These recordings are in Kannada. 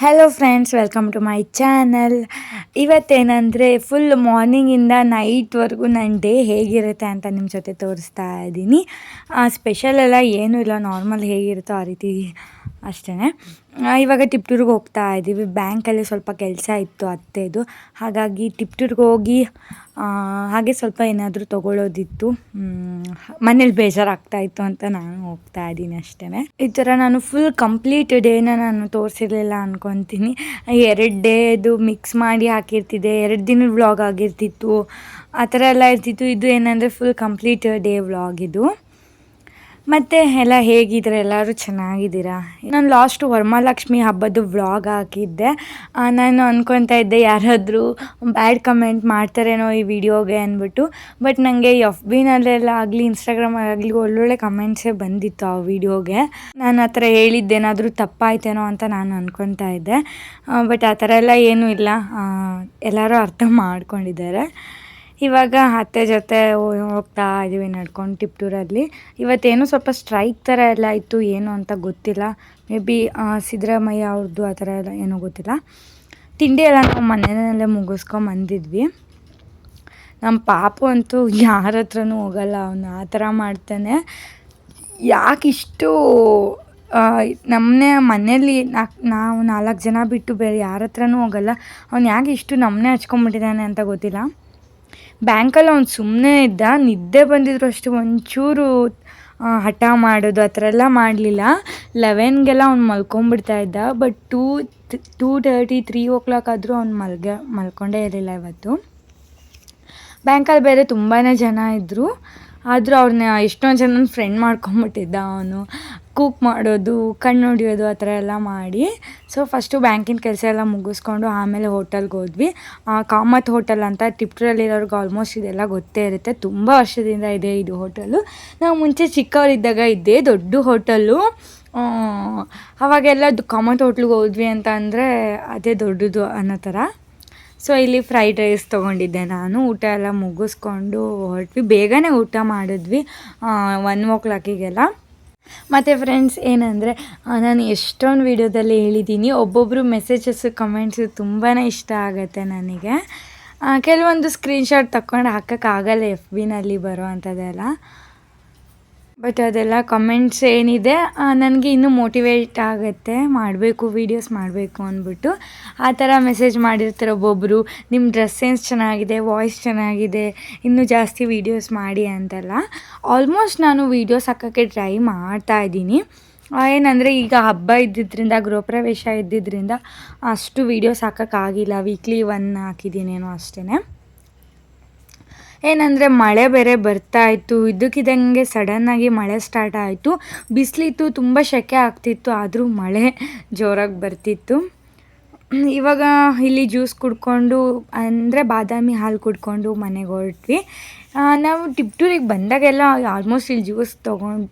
Hello friends, welcome to my channel. ಇವತ್ತೇನೆಂದರೆ ಫುಲ್ ಮಾರ್ನಿಂಗಿಂದ ನೈಟ್ವರೆಗೂ ನನ್ನ ಡೇ ಹೇಗಿರುತ್ತೆ ಅಂತ ನಿಮ್ಮ ಜೊತೆ ತೋರಿಸ್ತಾ ಇದ್ದೀನಿ. ಸ್ಪೆಷಲ್ ಎಲ್ಲ ಏನೂ ಇಲ್ಲ, ನಾರ್ಮಲ್ ಹೇಗಿರುತ್ತೋ ಆ ರೀತಿ ಅಷ್ಟೇ. ಇವಾಗ ತಿಪ್ಟೂರಿಗೆ ಹೋಗ್ತಾ ಇದ್ದೀವಿ. ಬ್ಯಾಂಕಲ್ಲಿ ಸ್ವಲ್ಪ ಕೆಲಸ ಇತ್ತು ಅತ್ತೆದು, ಹಾಗಾಗಿ ತಿಪ್ಟೂರಿಗೆ ಹೋಗಿ ಹಾಗೆ ಸ್ವಲ್ಪ ಏನಾದರೂ ತೊಗೊಳ್ಳೋದಿತ್ತು. ಮನೇಲಿ ಬೇಜಾರಾಗ್ತಾಯಿತ್ತು ಅಂತ ನಾನು ಹೋಗ್ತಾ ಇದ್ದೀನಿ ಅಷ್ಟೇ. ಈ ಥರ ನಾನು ಫುಲ್ ಕಂಪ್ಲೀಟ್ ಡೇನ ನಾನು ತೋರಿಸಿರಲಿಲ್ಲ ಅಂದ್ಕೊತೀನಿ. 2 ಡೇದು ಮಿಕ್ಸ್ ಮಾಡಿ ಹಾಕಿರ್ತಿದ್ದೆ, 2 ದಿನದ ವ್ಲಾಗ್ ಆಗಿರ್ತಿತ್ತು, ಆ ಥರ ಎಲ್ಲ ಇರ್ತಿತ್ತು. ಇದು ಏನಂದರೆ ಫುಲ್ ಕಂಪ್ಲೀಟ್ ಡೇ ವ್ಲಾಗ್ ಇದು. ಮತ್ತು ಎಲ್ಲ ಹೇಗಿದ್ರೆ ಎಲ್ಲರೂ ಚೆನ್ನಾಗಿದ್ದೀರಾ? ನಾನು ಲಾಸ್ಟು ವರಮಹಾಲಕ್ಷ್ಮಿ ಹಬ್ಬದ ವ್ಲಾಗ್ ಹಾಕಿದ್ದೆ. ನಾನು ಅಂದ್ಕೊತಾ ಇದ್ದೆ ಯಾರಾದರೂ ಬ್ಯಾಡ್ ಕಮೆಂಟ್ ಮಾಡ್ತಾರೇನೋ ಈ ವಿಡಿಯೋಗೆ ಅಂದ್ಬಿಟ್ಟು. ಬಟ್ ನನಗೆ FBನಲ್ಲೆಲ್ಲ ಆಗಲಿ ಇನ್ಸ್ಟಾಗ್ರಾಮಲ್ಲಾಗಲಿ ಒಳ್ಳೊಳ್ಳೆ ಕಮೆಂಟ್ಸೇ ಬಂದಿತ್ತು ಆ ವಿಡಿಯೋಗೆ. ನಾನು ಆ ಥರ ಹೇಳಿದ್ದೇನಾದರೂ ತಪ್ಪಾಯ್ತೇನೋ ಅಂತ ನಾನು ಅಂದ್ಕೊತಾ ಇದ್ದೆ. ಬಟ್ ಆ ಥರ ಎಲ್ಲ ಏನೂ ಇಲ್ಲ, ಎಲ್ಲರೂ ಅರ್ಥ ಮಾಡ್ಕೊಂಡಿದ್ದಾರೆ. ಇವಾಗ ಅತ್ತೆ ಜೊತೆ ಹೋಗ್ತಾ ಇದ್ದೀವಿ ನಡ್ಕೊಂಡು ತಿಪ್ಟೂರಲ್ಲಿ. ಇವತ್ತೇನು ಸ್ವಲ್ಪ ಸ್ಟ್ರೈಕ್ ಥರ ಎಲ್ಲ ಇತ್ತು, ಏನು ಅಂತ ಗೊತ್ತಿಲ್ಲ. ಮೇ ಬಿ ಸಿದ್ದರಾಮಯ್ಯ ಅವ್ರದ್ದು ಆ ಥರ ಎಲ್ಲ ಏನೋ ಗೊತ್ತಿಲ್ಲ. ತಿಂಡಿ ಎಲ್ಲ ನಾವು ಮನೆಯಲ್ಲೇ ಮುಗಿಸ್ಕೊಂಬಂದಿದ್ವಿ. ನಮ್ಮ ಪಾಪು ಅಂತೂ ಯಾರ ಹತ್ರನೂ ಹೋಗಲ್ಲ, ಅವನು ಆ ಥರ ಮಾಡ್ತಾನೆ. ಯಾಕಿಷ್ಟು ನಮ್ಮನೆ ಮನೇಲಿ ನಾವು 4 ಜನ ಬಿಟ್ಟು ಬೇರೆ ಯಾರ ಹತ್ರನೂ ಹೋಗಲ್ಲ. ಅವ್ನು ಯಾಕೆ ಇಷ್ಟು ನಮ್ಮನೆ ಹಚ್ಕೊಂಡ್ಬಿಟ್ಟಿದ್ದಾನೆ ಅಂತ ಗೊತ್ತಿಲ್ಲ. ಬ್ಯಾಂಕಲ್ಲಿ ಅವ್ನು ಸುಮ್ಮನೆ ಇದ್ದ, ನಿದ್ದೆ ಬಂದಿದ್ರು ಅಷ್ಟು, ಒಂಚೂರು ಹಠ ಮಾಡೋದು ಆ ಥರ ಎಲ್ಲ ಮಾಡಲಿಲ್ಲ. 11ಗೆಲ್ಲ ಅವ್ನು ಮಲ್ಕೊಂಬಿಡ್ತಾ ಇದ್ದ. ಬಟ್ 2:30, 3 ಆದರೂ ಅವ್ನು ಮಲ್ಕೊಂಡೇ ಇರಲಿಲ್ಲ ಇವತ್ತು. ಬ್ಯಾಂಕಲ್ಲಿ ಬೇರೆ ತುಂಬಾ ಜನ ಇದ್ದರು, ಆದರೂ ಅವ್ರನ್ನ ಎಷ್ಟೊಂದು ಜನ ಫ್ರೆಂಡ್ ಮಾಡ್ಕೊಂಬಿಟ್ಟಿದ್ದ ಅವನು. ಕುಕ್ ಮಾಡೋದು, ಕಣ್ಣು ಹೊಡಿಯೋದು ಆ ಥರ ಎಲ್ಲ ಮಾಡಿ. ಸೊ ಫಸ್ಟು ಬ್ಯಾಂಕಿನ ಕೆಲಸ ಎಲ್ಲ ಮುಗಿಸ್ಕೊಂಡು ಆಮೇಲೆ ಹೋಟೆಲ್ಗೆ ಹೋದ್ವಿ. ಕಾಮತ್ ಹೋಟೆಲ್ ಅಂತ ತಿಪ್ಟೂರಲ್ಲಿರೋರ್ಗೆ ಆಲ್ಮೋಸ್ಟ್ ಇದೆಲ್ಲ ಗೊತ್ತೇ ಇರುತ್ತೆ. ತುಂಬ ವರ್ಷದಿಂದ ಇದೆ ಇದು ಹೋಟೆಲು. ನಾವು ಮುಂಚೆ ಚಿಕ್ಕವರಿದ್ದಾಗ ಇದ್ದೇ ದೊಡ್ಡ ಹೋಟೆಲ್ಲು. ಅವಾಗೆಲ್ಲ ಕಾಮತ್ ಹೋಟ್ಲಿಗೆ ಹೋದ್ವಿ ಅಂತ ಅಂದರೆ ಅದೇ ದೊಡ್ಡದು ಅನ್ನೋ ಥರ. ಸೊ ಇಲ್ಲಿ ಫ್ರೈಡ್ ರೈಸ್ ತೊಗೊಂಡಿದ್ದೆ ನಾನು. ಊಟ ಎಲ್ಲ ಮುಗಿಸ್ಕೊಂಡು ಹೊರಟ್ವಿ. ಬೇಗನೆ ಊಟ ಮಾಡಿದ್ವಿ 1 ಮತ್ತು ಫ್ರೆಂಡ್ಸ್ ಏನಂದರೆ, ನಾನು ಎಷ್ಟೊಂದು ವೀಡಿಯೋದಲ್ಲಿ ಹೇಳಿದ್ದೀನಿ, ಒಬ್ಬೊಬ್ಬರು ಮೆಸೇಜಸ್ಸು ಕಮೆಂಟ್ಸು ತುಂಬಾ ಇಷ್ಟ ಆಗುತ್ತೆ ನನಗೆ. ಕೆಲವೊಂದು ಸ್ಕ್ರೀನ್ಶಾಟ್ ತಗೊಂಡು ಹಾಕೋಕ್ಕಾಗಲ್ಲ FBನಲ್ಲಿ ಬರೋ ಅಂಥದ್ದೆಲ್ಲ. ಬಟ್ ಅದೆಲ್ಲ ಕಮೆಂಟ್ಸ್ ಏನಿದೆ ನನಗೆ ಇನ್ನೂ ಮೋಟಿವೇಟ್ ಆಗುತ್ತೆ, ಮಾಡಬೇಕು ವೀಡಿಯೋಸ್ ಮಾಡಬೇಕು ಅಂದ್ಬಿಟ್ಟು. ಆ ಥರ ಮೆಸೇಜ್ ಮಾಡಿರ್ತಾರೆ ಒಬ್ಬೊಬ್ಬರು, ನಿಮ್ಮ ಡ್ರೆಸ್ ಸೆನ್ಸ್ ಚೆನ್ನಾಗಿದೆ, ವಾಯ್ಸ್ ಚೆನ್ನಾಗಿದೆ, ಇನ್ನೂ ಜಾಸ್ತಿ ವೀಡಿಯೋಸ್ ಮಾಡಿ ಅಂತೆಲ್ಲ. ಆಲ್ಮೋಸ್ಟ್ ನಾನು ವೀಡಿಯೋಸ್ ಹಾಕೋಕ್ಕೆ ಟ್ರೈ ಮಾಡ್ತಾಯಿದ್ದೀನಿ. ಏನಂದರೆ ಈಗ ಹಬ್ಬ ಇದ್ದಿದ್ದರಿಂದ, ಗೃಹಪ್ರವೇಶ ಇದ್ದಿದ್ದರಿಂದ ಅಷ್ಟು ವೀಡಿಯೋಸ್ ಹಾಕೋಕ್ಕಾಗಿಲ್ಲ. ವೀಕ್ಲಿ 1 ಹಾಕಿದ್ದೀನೇನೋ ಅಷ್ಟೇ. ಏನಂದರೆ ಮಳೆ ಬೇರೆ ಬರ್ತಾಯಿತ್ತು, ಇದ್ದಕ್ಕಿದ್ದಂಗೆ ಸಡನ್ನಾಗಿ ಮಳೆ ಸ್ಟಾರ್ಟ್ ಆಯಿತು. ಬಿಸಿಲಿತ್ತು, ತುಂಬ ಸೆಕೆ ಆಗ್ತಿತ್ತು, ಆದರೂ ಮಳೆ ಜೋರಾಗಿ ಬರ್ತಿತ್ತು. ಇವಾಗ ಇಲ್ಲಿ ಜ್ಯೂಸ್ ಕುಡ್ಕೊಂಡು, ಅಂದರೆ ಬಾದಾಮಿ ಹಾಲು ಕುಡ್ಕೊಂಡು ಮನೆಗೆ ಹೊರಟ್ವಿ. ನಾವು ತಿಪ್ಟೂರಿಗೆ ಬಂದಾಗೆಲ್ಲ ಆಲ್ಮೋಸ್ಟ್ ಇಲ್ಲಿ ಜ್ಯೂಸ್ ತೊಗೊಂಡು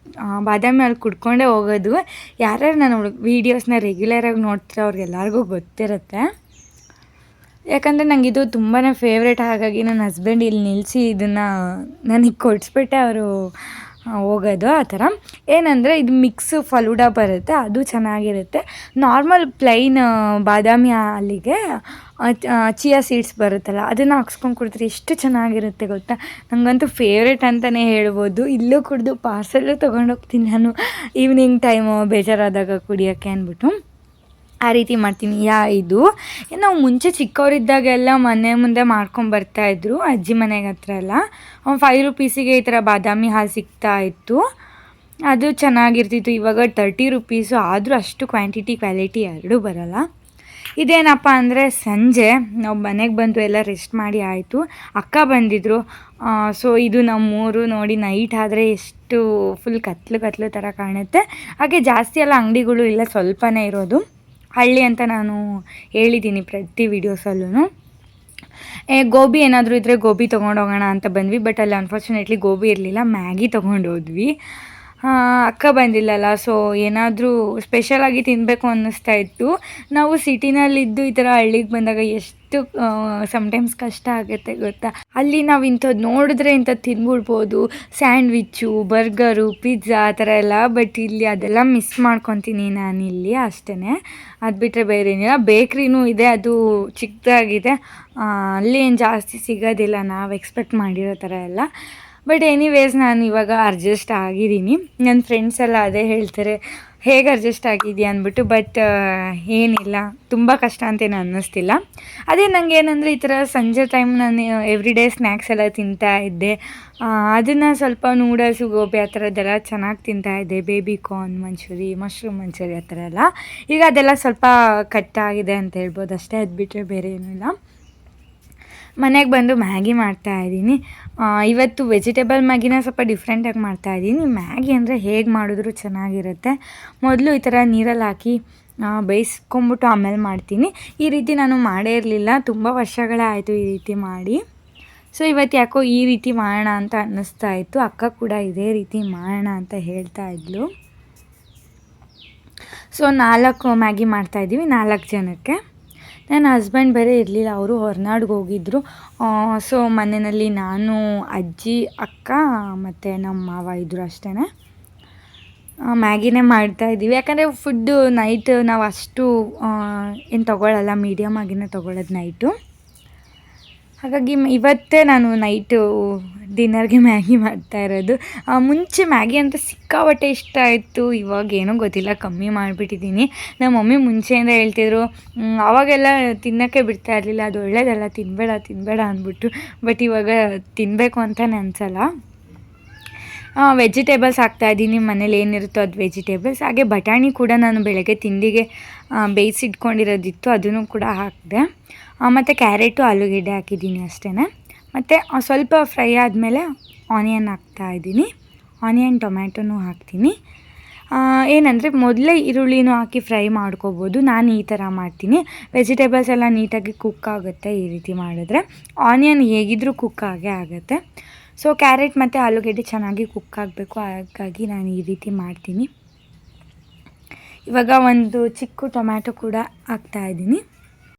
ಬಾದಾಮಿ ಹಾಲು ಕುಡ್ಕೊಂಡೇ ಹೋಗೋದು. ಯಾರ್ಯಾರು ನಾನು ವೀಡಿಯೋಸ್ನ ರೆಗ್ಯುಲರಾಗಿ ನೋಡ್ತಾರೆ ಅವ್ರಿಗೆಲ್ಲರಿಗೂ ಗೊತ್ತಿರುತ್ತೆ. ಯಾಕಂದರೆ ನನಗಿದು ತುಂಬಾ ಫೇವ್ರೇಟ್. ಹಾಗಾಗಿ ನನ್ನ ಹಸ್ಬೆಂಡ್ ಇಲ್ಲಿ ನಿಲ್ಲಿಸಿ ಇದನ್ನು ನನಗೆ ಕೊಡಿಸ್ಬಿಟ್ಟೆ ಅವರು ಹೋಗೋದು. ಆ ಥರ ಏನಂದರೆ ಇದು ಮಿಕ್ಸ್ ಫಲೂಡಾ ಬರುತ್ತೆ, ಅದು ಚೆನ್ನಾಗಿರುತ್ತೆ. ನಾರ್ಮಲ್ ಪ್ಲೈನ್ ಬಾದಾಮಿ ಹಾಲಿಗೆ ಚಿಯಾ ಸೀಡ್ಸ್ ಬರುತ್ತಲ್ಲ, ಅದನ್ನು ಹಾಕ್ಸ್ಕೊಂಡು ಕುಡಿದ್ರೆ ಎಷ್ಟು ಚೆನ್ನಾಗಿರುತ್ತೆ ಗೊತ್ತಾ. ನನಗಂತೂ ಫೇವ್ರೇಟ್ ಅಂತಲೇ ಹೇಳ್ಬೋದು. ಇಲ್ಲೂ ಕುಡಿದು ಪಾರ್ಸೆಲ್ಲೂ ತೊಗೊಂಡೋಗ್ತೀನಿ ನಾನು ಈವ್ನಿಂಗ್ ಟೈಮು ಬೇಜಾರಾದಾಗ ಕುಡಿಯೋಕ್ಕೆ ಅಂದ್ಬಿಟ್ಟು. ಆ ರೀತಿ ಮಾಡ್ತೀನಿ. ಇದು ನಾವು ಮುಂಚೆ ಚಿಕ್ಕವರಿದ್ದಾಗೆಲ್ಲ ಮನೆ ಮುಂದೆ ಮಾಡ್ಕೊಂಬರ್ತಾಯಿದ್ರು ಅಜ್ಜಿ ಮನೆಗೆ ಹತ್ರ ಎಲ್ಲ. 5 ರೂಪೀಸಿಗೆ ಈ ಥರ ಬಾದಾಮಿ ಹಾಲು ಸಿಗ್ತಾಯಿತ್ತು, ಅದು ಚೆನ್ನಾಗಿರ್ತಿತ್ತು. ಇವಾಗ 30 ರೂಪೀಸು, ಆದರೂ ಅಷ್ಟು ಕ್ವಾಲಿಟಿ ಎರಡೂ ಬರೋಲ್ಲ. ಇದೇನಪ್ಪ ಅಂದರೆ ಸಂಜೆ ನಾವು ಮನೆಗೆ ಬಂದು ಎಲ್ಲ ರೆಸ್ಟ್ ಮಾಡಿ ಆಯಿತು. ಅಕ್ಕ ಬಂದಿದ್ದರು. ಸೊ ಇದು ನಮ್ಮೂರು ನೋಡಿ, ನೈಟ್ ಆದರೆ ಎಷ್ಟು ಫುಲ್ ಕತ್ಲು ಥರ ಕಾಣುತ್ತೆ. ಹಾಗೆ ಜಾಸ್ತಿ ಎಲ್ಲ ಅಂಗಡಿಗಳು ಇಲ್ಲ, ಸ್ವಲ್ಪನೇ ಇರೋದು. ಹಳ್ಳಿ ಅಂತ ನಾನು ಹೇಳಿದ್ದೀನಿ ಪ್ರತಿ ವೀಡಿಯೋಸಲ್ಲೂ. ಗೋಬಿ ಏನಾದರೂ ಇದ್ದರೆ ಗೋಬಿ ತೊಗೊಂಡೋಗೋಣ ಅಂತ ಬಂದ್ವಿ. ಬಟ್ ಅಲ್ಲಿ ಅನ್ಫಾರ್ಚುನೇಟ್ಲಿ ಗೋಬಿ ಇರಲಿಲ್ಲ, ಮ್ಯಾಗಿ ತೊಗೊಂಡೋದ್ವಿ. ಅಕ್ಕ ಬಂದಿಲ್ಲಲ್ಲ, ಸೊ ಏನಾದರೂ ಸ್ಪೆಷಲಾಗಿ ತಿನ್ನಬೇಕು ಅನ್ನಿಸ್ತಾ ಇತ್ತು. ನಾವು ಸಿಟಿನಲ್ಲಿದ್ದು ಈ ಥರ ಹಳ್ಳಿಗೆ ಬಂದಾಗ ಎಷ್ಟು ಸಮ್ಟೈಮ್ಸ್ ಕಷ್ಟ ಆಗುತ್ತೆ ಗೊತ್ತಾ. ಅಲ್ಲಿ ನಾವು ಇಂಥದ್ದು ನೋಡಿದ್ರೆ ಇಂಥದ್ದು ತಿಂದ್ಬಿಡ್ಬೋದು, ಸ್ಯಾಂಡ್ವಿಚ್ಚು, ಬರ್ಗರು, ಪಿಜ್ಜಾ ಆ ಥರ ಎಲ್ಲ. ಬಟ್ ಇಲ್ಲಿ ಅದೆಲ್ಲ ಮಿಸ್ ಮಾಡ್ಕೊತೀನಿ ನಾನಿಲ್ಲಿ ಅಷ್ಟೇ. ಅದು ಬಿಟ್ಟರೆ ಬೇರೆ ಏನಿಲ್ಲ. ಬೇಕ್ರಿನೂ ಇದೆ, ಅದು ಚಿಕ್ಕದಾಗಿದೆ, ಅಲ್ಲಿ ಏನು ಜಾಸ್ತಿ ಸಿಗೋದಿಲ್ಲ ನಾವು ಎಕ್ಸ್ಪೆಕ್ಟ್ ಮಾಡಿರೋ ಥರ ಎಲ್ಲ. ಬಟ್ ಎನಿವೇಸ್ ನಾನು ಇವಾಗ ಅಡ್ಜಸ್ಟ್ ಆಗಿದ್ದೀನಿ. ನನ್ನ ಫ್ರೆಂಡ್ಸ್ ಎಲ್ಲ ಅದೇ ಹೇಳ್ತಾರೆ, ಹೇಗೆ ಅಡ್ಜಸ್ಟ್ ಆಗಿದೆಯಾ ಅಂದ್ಬಿಟ್ಟು. ಬಟ್ ಏನಿಲ್ಲ, ತುಂಬ ಕಷ್ಟ ಅಂತೇನು ಅನ್ನಿಸ್ತಿಲ್ಲ. ಅದೇ ನನಗೆ ಏನಂದರೆ ಈ ಥರ ಸಂಜೆ ಟೈಮ್ ನಾನು ಎವ್ರಿ ಡೇ ಸ್ನ್ಯಾಕ್ಸ್ ಎಲ್ಲ ತಿಂತಾಯಿದ್ದೆ. ಅದನ್ನು ಸ್ವಲ್ಪ ನೂಡಲ್ಸು, ಗೋಬಿ ಆ ಥರದ್ದೆಲ್ಲ ಚೆನ್ನಾಗಿ ತಿಂತಾಯಿದ್ದೆ. Baby corn manchurian, mushroom manchurian ಆ ಥರ ಎಲ್ಲ. ಈಗ ಅದೆಲ್ಲ ಸ್ವಲ್ಪ ಕಟ್ಟಾಗಿದೆ ಅಂತ ಹೇಳ್ಬೋದು ಅಷ್ಟೇ. ಅದು ಬಿಟ್ಟರೆ ಬೇರೆ ಏನೂ ಇಲ್ಲ. ಮನೆಗೆ ಬಂದು ಮ್ಯಾಗಿ ಮಾಡ್ತಾಯಿದ್ದೀನಿ. ಇವತ್ತು ವೆಜಿಟೇಬಲ್ ಮ್ಯಾಗಿನ ಸ್ವಲ್ಪ ಡಿಫ್ರೆಂಟಾಗಿ ಮಾಡ್ತಾಯಿದ್ದೀನಿ. ಮ್ಯಾಗಿ ಅಂದರೆ ಹೇಗೆ ಮಾಡಿದ್ರೂ ಚೆನ್ನಾಗಿರುತ್ತೆ. ಮೊದಲು ಈ ಥರ ನೀರಲ್ಲಿ ಹಾಕಿ ಬೇಯಿಸ್ಕೊಂಬಿಟ್ಟು ಆಮೇಲೆ ಮಾಡ್ತೀನಿ. ಈ ರೀತಿ ನಾನು ಮಾಡೇ ಇರಲಿಲ್ಲ, ತುಂಬ ವರ್ಷಗಳೇ ಆಯಿತು ಈ ರೀತಿ ಮಾಡಿ. ಸೊ ಇವತ್ತು ಯಾಕೋ ಈ ರೀತಿ ಮಾಡೋಣ ಅಂತ ಅನ್ನಿಸ್ತಾ ಇತ್ತು. ಅಕ್ಕ ಕೂಡ ಇದೇ ರೀತಿ ಮಾಡೋಣ ಅಂತ ಹೇಳ್ತಾ ಇದ್ಲು. ಸೊ 4 ಮ್ಯಾಗಿ ಮಾಡ್ತಾಯಿದ್ದೀವಿ, 4 ಜನಕ್ಕೆ. ನನ್ನ ಹಸ್ಬೆಂಡ್ ಬೇರೆ ಇರಲಿಲ್ಲ, ಅವರು ಹೊರನಾಡಿಗೆ ಹೋಗಿದ್ದರು. ಸೊ ಮನೆಯಲ್ಲಿ ನಾನು, ಅಜ್ಜಿ, ಅಕ್ಕ ಮತ್ತು ನಮ್ಮ ಮಾವ ಇದ್ದರು ಅಷ್ಟೇ. ಮ್ಯಾಗಿನೇ ಮಾಡ್ತಾಯಿದ್ದೀವಿ. ಯಾಕಂದರೆ ಫುಡ್ಡು ನೈಟ್ ನಾವು ಅಷ್ಟು ಏನು ತೊಗೊಳ್ಳಲ್ಲ, ಮೀಡಿಯಮ್ ಆಗಿನೇ ತೊಗೊಳ್ಳೋದು ನೈಟು. ಹಾಗಾಗಿ ಇವತ್ತೇ ನಾನು ನೈಟು ಡಿನ್ನರ್ಗೆ ಮ್ಯಾಗಿ ಮಾಡ್ತಾಯಿರೋದು. ಮುಂಚೆ ಮ್ಯಾಗಿ ಅಂತ ಸಿಕ್ಕಾಪಟ್ಟೆ ಇಷ್ಟ ಆಯಿತು. ಇವಾಗ ಏನೋ ಗೊತ್ತಿಲ್ಲ, ಕಮ್ಮಿ ಮಾಡಿಬಿಟ್ಟಿದ್ದೀನಿ. ನಮ್ಮ ಮಮ್ಮಿ ಮುಂಚೆಯಿಂದ ಹೇಳ್ತಿದ್ರು, ಆವಾಗೆಲ್ಲ ತಿನ್ನೋಕ್ಕೆ ಬಿಡ್ತಾ ಇರಲಿಲ್ಲ, ಅದು ಒಳ್ಳೇದಲ್ಲ, ತಿನ್ನಬೇಡ ಅಂದ್ಬಿಟ್ಟು. ಬಟ್ ಇವಾಗ ತಿನ್ನಬೇಕು ಅಂತಲೇ ಅನಿಸಲ್ಲ. ವೆಜಿಟೇಬಲ್ಸ್ ಹಾಕ್ತಾಯಿದ್ದೀನಿ, ಮನೇಲಿ ಏನಿರುತ್ತೋ ಅದು ವೆಜಿಟೇಬಲ್ಸ್. ಹಾಗೆ ಬಟಾಣಿ ಕೂಡ ನಾನು ಬೆಳಗ್ಗೆ ತಿಂಡಿಗೆ ಬೇಯಿಸಿಟ್ಕೊಂಡಿರೋದಿತ್ತು, ಅದನ್ನು ಕೂಡ ಹಾಕಿದೆ. ಮತ್ತು ಕ್ಯಾರೆಟು, ಆಲೂಗೆಡ್ಡೆ ಹಾಕಿದ್ದೀನಿ ಅಷ್ಟೇ. ಮತ್ತು ಸ್ವಲ್ಪ ಫ್ರೈ ಆದಮೇಲೆ ಆನಿಯನ್ ಹಾಕ್ತಾಯಿದ್ದೀನಿ, ಆನಿಯನ್ ಟೊಮ್ಯಾಟೊನೂ ಹಾಕ್ತೀನಿ. ಏನಂದರೆ ಮೊದಲೇ ಈರುಳ್ಳಿನೂ ಹಾಕಿ ಫ್ರೈ ಮಾಡ್ಕೋಬೋದು, ನಾನು ಈ ಥರ ಮಾಡ್ತೀನಿ. ವೆಜಿಟೇಬಲ್ಸ್ ಎಲ್ಲ ನೀಟಾಗಿ ಕುಕ್ ಆಗುತ್ತೆ ಈ ರೀತಿ ಮಾಡಿದ್ರೆ. ಆನಿಯನ್ ಹೇಗಿದ್ದರೂ ಕುಕ್ ಆಗೇ ಆಗುತ್ತೆ. ಸೊ ಕ್ಯಾರೆಟ್ ಮತ್ತು ಆಲೂಗೆಡ್ಡೆ ಚೆನ್ನಾಗಿ ಕುಕ್ ಆಗಬೇಕು, ಹಾಗಾಗಿ ನಾನು ಈ ರೀತಿ ಮಾಡ್ತೀನಿ. ಇವಾಗ ಒಂದು ಚಿಕ್ಕ ಟೊಮ್ಯಾಟೊ ಕೂಡ ಹಾಕ್ತಾಯಿದ್ದೀನಿ.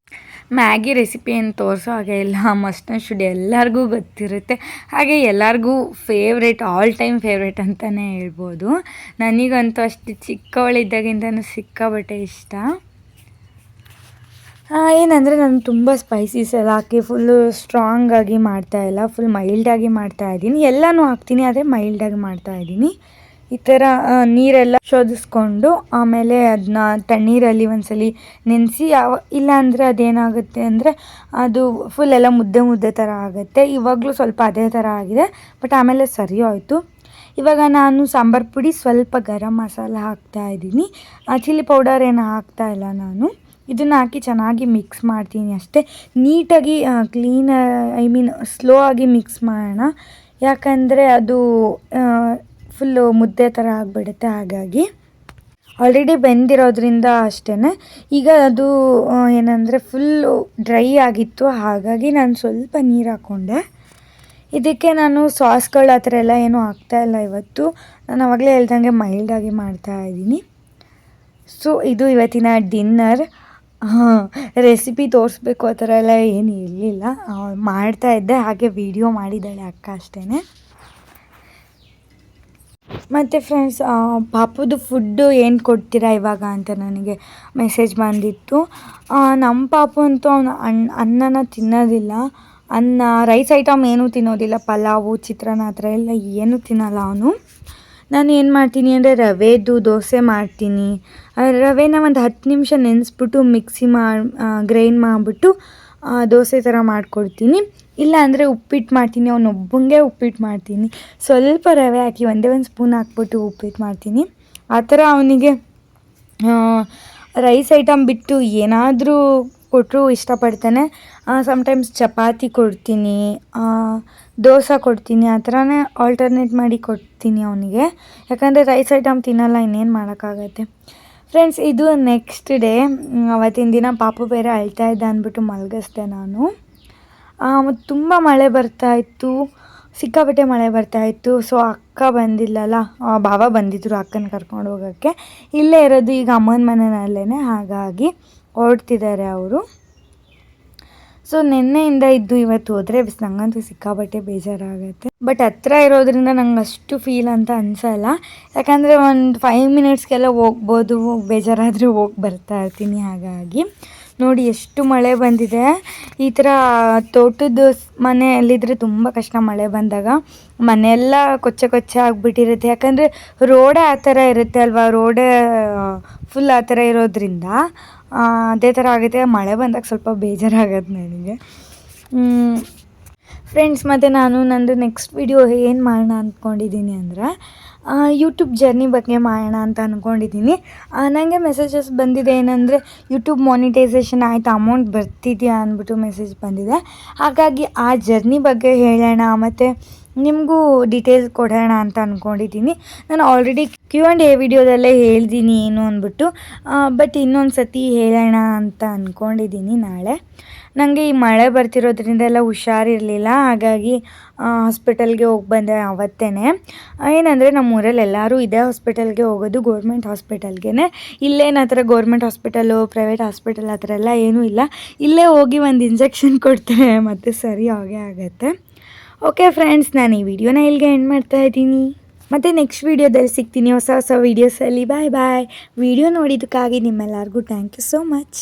ಮ್ಯಾಗಿ ರೆಸಿಪಿ ಏನು ತೋರಿಸೋ ಹಾಗೆ ಇಲ್ಲ, ಮಸ್ಟ್ ಆ್ಯಂಡ್ ಶುಡ್ ಎಲ್ಲರಿಗೂ ಗೊತ್ತಿರುತ್ತೆ. ಹಾಗೆ ಎಲ್ಲರಿಗೂ ಫೇವ್ರೇಟ್, ಆಲ್ ಟೈಮ್ ಫೇವ್ರೇಟ್ ಅಂತಲೇ ಹೇಳ್ಬೋದು. ನನಗಂತೂ ಅಷ್ಟು ಚಿಕ್ಕವಳಿದ್ದಾಗಿಂದನೂ ಸಿಕ್ಕಾಬಟ್ಟೆ ಇಷ್ಟ. ಏನಂದರೆ ನಾನು ತುಂಬ ಸ್ಪೈಸೀಸ್ ಎಲ್ಲ ಹಾಕಿ ಫುಲ್ಲು ಸ್ಟ್ರಾಂಗಾಗಿ ಮಾಡ್ತಾಯಿಲ್ಲ, ಫುಲ್ ಮೈಲ್ಡಾಗಿ ಮಾಡ್ತಾಯಿದ್ದೀನಿ. ಎಲ್ಲನೂ ಹಾಕ್ತೀನಿ, ಆದರೆ ಮೈಲ್ಡಾಗಿ ಮಾಡ್ತಾಯಿದ್ದೀನಿ. ಈ ಥರ ನೀರೆಲ್ಲ ಶೋಧಿಸ್ಕೊಂಡು ಆಮೇಲೆ ಅದನ್ನ ತಣ್ಣೀರಲ್ಲಿ ಒಂದ್ಸಲಿ ನೆನೆಸಿ, ಇಲ್ಲಾಂದರೆ ಅದೇನಾಗುತ್ತೆ ಅಂದರೆ ಅದು ಫುಲ್ ಎಲ್ಲ ಮುದ್ದೆ ಥರ ಆಗುತ್ತೆ. ಇವಾಗಲೂ ಸ್ವಲ್ಪ ಅದೇ ಥರ ಆಗಿದೆ, ಬಟ್ ಆಮೇಲೆ ಸರಿ ಹೋಯಿತು. ಇವಾಗ ನಾನು ಸಾಂಬಾರು ಪುಡಿ, ಸ್ವಲ್ಪ ಗರಂ ಮಸಾಲ ಹಾಕ್ತಾಯಿದ್ದೀನಿ. ಚಿಲ್ಲಿ ಪೌಡರ್ ಏನು ಹಾಕ್ತಾಯಿಲ್ಲ ನಾನು. ಇದನ್ನು ಹಾಕಿ ಚೆನ್ನಾಗಿ ಮಿಕ್ಸ್ ಮಾಡ್ತೀನಿ ಅಷ್ಟೇ. ನೀಟಾಗಿ ಸ್ಲೋ ಆಗಿ ಮಿಕ್ಸ್ ಮಾಡೋಣ, ಯಾಕಂದರೆ ಅದು ಫುಲ್ಲು ಮುದ್ದೆ ಥರ ಆಗಿಬಿಡುತ್ತೆ. ಹಾಗಾಗಿ ಆಲ್ರೆಡಿ ಬೆಂದಿರೋದ್ರಿಂದ ಅಷ್ಟೇ. ಈಗ ಅದು ಏನಂದರೆ ಫುಲ್ಲು ಡ್ರೈ ಆಗಿತ್ತು, ಹಾಗಾಗಿ ನಾನು ಸ್ವಲ್ಪ ನೀರು ಹಾಕ್ಕೊಂಡೆ. ಇದಕ್ಕೆ ನಾನು ಸಾಸ್ಗಳು ಆ ಥರ ಎಲ್ಲ ಏನೂ ಹಾಕ್ತಾಯಿಲ್ಲ ಇವತ್ತು. ನಾನು ಆವಾಗಲೇ ಹೇಳ್ದಂಗೆ ಮೈಲ್ಡಾಗಿ ಮಾಡ್ತಾಯಿದ್ದೀನಿ. ಸೊ ಇದು ಇವತ್ತಿನ ಡಿನ್ನರ್. ರೆಸಿಪಿ ತೋರಿಸ್ಬೇಕು ಆ ಥರ ಎಲ್ಲ ಏನು ಇರಲಿಲ್ಲ, ಮಾಡ್ತಾಯಿದ್ದೆ, ಹಾಗೆ ವಿಡಿಯೋ ಮಾಡಿದ್ದಾಳೆ ಅಕ್ಕ ಅಷ್ಟೇ. ಮತ್ತು ಫ್ರೆಂಡ್ಸ್, ಪಾಪುದು ಫುಡ್ಡು ಏನು ಕೊಡ್ತೀರಾ ಇವಾಗ ಅಂತ ನನಗೆ ಮೆಸೇಜ್ ಬಂದಿತ್ತು. ನಮ್ಮ ಪಾಪು ಅಂತೂ ಅವನು ಅನ್ನನ ತಿನ್ನೋದಿಲ್ಲ, ರೈಸ್ ಐಟಮ್ ಏನೂ ತಿನ್ನೋದಿಲ್ಲ, ಪಲಾವು, ಚಿತ್ರಾನ್ನ ಆ ಥರ ಎಲ್ಲ ಏನೂ ತಿನ್ನಲ್ಲ ಅವನು. ನಾನು ಏನು ಮಾಡ್ತೀನಿ ಅಂದರೆ ರವೆದು ದೋಸೆ ಮಾಡ್ತೀನಿ. ರವೆನ ಒಂದು 10 ನಿಮಿಷ ನೆನೆಸ್ಬಿಟ್ಟು ಗ್ರೈಂಡ್ ಮಾಡಿಬಿಟ್ಟು ದೋಸೆ ಥರ ಮಾಡಿಕೊಡ್ತೀನಿ. ಇಲ್ಲ ಅಂದರೆ ಉಪ್ಪಿಟ್ಟು ಮಾಡ್ತೀನಿ, ಅವನೊಬ್ಬಂಗೆ ಉಪ್ಪಿಟ್ಟು ಮಾಡ್ತೀನಿ. ಸ್ವಲ್ಪ ರವೆ ಹಾಕಿ ಒಂದೇ ಒಂದು ಸ್ಪೂನ್ ಹಾಕ್ಬಿಟ್ಟು ಉಪ್ಪಿಟ್ಟು ಮಾಡ್ತೀನಿ. ಆ ಥರ ಅವನಿಗೆ ರೈಸ್ ಐಟಮ್ ಬಿಟ್ಟು ಏನಾದರೂ ಕೊಟ್ಟರು ಇಷ್ಟಪಡ್ತಾನೆ. ಸಮ್ಟೈಮ್ಸ್ ಚಪಾತಿ ಕೊಡ್ತೀನಿ, ದೋಸೆ ಕೊಡ್ತೀನಿ, ಆ ಥರನೇ ಆಲ್ಟರ್ನೇಟ್ ಮಾಡಿ ಕೊಡ್ತೀನಿ ಅವನಿಗೆ. ಯಾಕಂದರೆ ರೈಸ್ ಐಟಮ್ ತಿನ್ನಲ್ಲ, ಇನ್ನೇನು ಮಾಡೋಕ್ಕಾಗತ್ತೆ. ಫ್ರೆಂಡ್ಸ್, ಇದು ನೆಕ್ಸ್ಟ್ ಡೇ. ಅವತ್ತಿನ ದಿನ ಪಾಪು ಬೇರೆ ಅಳ್ತಾ ಇದ್ದ ಅಂದ್ಬಿಟ್ಟು ಮಲಗಿಸ್ದೆ ನಾನು. ಮತ್ತು ತುಂಬ ಮಳೆ ಬರ್ತಾಯಿತ್ತು. ಸಿಕ್ಕಾಪಟ್ಟೆ ಮಳೆ ಬರ್ತಾಯಿತ್ತು. ಸೊ ಅಕ್ಕ ಬಂದಿಲ್ಲಲ್ಲ, ಭಾವ ಬಂದಿದ್ದರು ಅಕ್ಕನ ಕರ್ಕೊಂಡು ಹೋಗೋಕ್ಕೆ. ಇಲ್ಲೇ ಇರೋದು ಈಗ ಅಮ್ಮನ ಮನೆಯಲ್ಲೇ, ಹಾಗಾಗಿ ಹೊರಡ್ತಿದ್ದಾರೆ ಅವರು. ಸೊ ನಿನ್ನೆಯಿಂದ ಇದ್ದು ಇವತ್ತು ಹೋದರೆ ನಂಗಂತೂ ಸಿಕ್ಕಾಪಟ್ಟೆ ಬೇಜಾರಾಗುತ್ತೆ. ಬಟ್ ಹತ್ರ ಇರೋದ್ರಿಂದ ನಂಗೆ ಅಷ್ಟು ಫೀಲ್ ಅಂತ ಅನಿಸಲ್ಲ, ಯಾಕಂದರೆ ಒಂದು 5 ಮಿನಿಟ್ಸ್ಗೆಲ್ಲ ಹೋಗ್ಬೋದು, ಬೇಜಾರಾದರೆ ಹೋಗಿ ಬರ್ತಾ ಇರ್ತೀನಿ. ಹಾಗಾಗಿ ನೋಡಿ ಎಷ್ಟು ಮಳೆ ಬಂದಿದೆ. ಈ ಥರ ತೋಟದ ಮನೆಯಲ್ಲಿದ್ದರೆ ತುಂಬ ಕಷ್ಟ. ಮಳೆ ಬಂದಾಗ ಮನೆಯೆಲ್ಲ ಕೊಚ್ಚೆ ಕೊಚ್ಚೆ ಆಗಿಬಿಟ್ಟಿರುತ್ತೆ, ಯಾಕಂದರೆ ರೋಡೇ ಆ ಥರ ಇರುತ್ತೆ ಅಲ್ವಾ, ರೋಡೇ ಫುಲ್ ಆ ಥರ ಇರೋದ್ರಿಂದ ಅದೇ ಥರ ಆಗುತ್ತೆ. ಮಳೆ ಬಂದಾಗ ಸ್ವಲ್ಪ ಬೇಜಾರಾಗತ್ತೆ ನನಗೆ. ಫ್ರೆಂಡ್ಸ್, ಮತ್ತು ನಾನು ನಂದು ನೆಕ್ಸ್ಟ್ ವಿಡಿಯೋ ಏನು ಮಾಡೋಣ ಅಂದ್ಕೊಂಡಿದ್ದೀನಿ ಅಂದರೆ ಯೂಟ್ಯೂಬ್ ಜರ್ನಿ ಬಗ್ಗೆ ಮಾಡೋಣ ಅಂತ ಅಂದ್ಕೊಂಡಿದ್ದೀನಿ. ನನಗೆ ಮೆಸೇಜಸ್ ಬಂದಿದೆ ಏನಂದರೆ ಯೂಟ್ಯೂಬ್ ಮಾನಿಟೈಸೇಷನ್ ಆಯಿತು, ಅಮೌಂಟ್ ಬರ್ತಿದೆಯಾ ಅಂದ್ಬಿಟ್ಟು ಮೆಸೇಜ್ ಬಂದಿದೆ. ಹಾಗಾಗಿ ಆ ಜರ್ನಿ ಬಗ್ಗೆ ಹೇಳೋಣ ಮತ್ತು ನಿಮಗೂ ಡೀಟೇಲ್ಸ್ ಕೊಡೋಣ ಅಂತ ಅಂದ್ಕೊಂಡಿದ್ದೀನಿ. ನಾನು ಆಲ್ರೆಡಿ Q&A ವಿಡಿಯೋದಲ್ಲೇ ಹೇಳ್ತೀನಿ ಏನು ಅಂದ್ಬಿಟ್ಟು, ಬಟ್ ಇನ್ನೊಂದು ಸತಿ ಹೇಳೋಣ ಅಂತ ಅಂದ್ಕೊಂಡಿದ್ದೀನಿ. ನಾಳೆ ನನಗೆ ಈ ಮಳೆ ಬರ್ತಿರೋದ್ರಿಂದ ಎಲ್ಲ ಹುಷಾರಿರಲಿಲ್ಲ, ಹಾಗಾಗಿ ಹಾಸ್ಪಿಟಲ್ಗೆ ಹೋಗಿ ಬಂದೆ ಅವತ್ತೇ. ಏನಂದರೆ ನಮ್ಮೂರಲ್ಲಿ ಎಲ್ಲರೂ ಇದೇ ಹಾಸ್ಪಿಟಲ್ಗೆ ಹೋಗೋದು, ಗೌರ್ಮೆಂಟ್ ಹಾಸ್ಪಿಟಲ್ಗೆ. ಇಲ್ಲೇನು ಆ ಥರ ಗೌರ್ಮೆಂಟ್ ಹಾಸ್ಪಿಟಲು, ಪ್ರೈವೇಟ್ ಹಾಸ್ಪಿಟಲ್ ಆ ಥರ ಎಲ್ಲ ಏನೂ ಇಲ್ಲ. ಇಲ್ಲೇ ಹೋಗಿ ಒಂದು ಇಂಜೆಕ್ಷನ್ ಕೊಡ್ತಾರೆ ಮತ್ತು ಸರಿ ಆಗೇ ಆಗುತ್ತೆ. ಓಕೆ ಫ್ರೆಂಡ್ಸ್, ನಾನು ಈ ವಿಡಿಯೋನ ಇಲ್ಲಿಗೆ ಎಂಡ್ ಮಾಡ್ತಾಯಿದ್ದೀನಿ. ಮತ್ತು ನೆಕ್ಸ್ಟ್ ವೀಡಿಯೋದಲ್ಲಿ ಸಿಗ್ತೀನಿ ಹೊಸ ಹೊಸ ವೀಡಿಯೋಸಲ್ಲಿ. ಬಾಯ್ ಬಾಯ್. ವಿಡಿಯೋ ನೋಡಿದ್ದಕ್ಕಾಗಿ ನಿಮ್ಮೆಲ್ಲರಿಗೂ ಥ್ಯಾಂಕ್ ಯು ಸೋ ಮಚ್.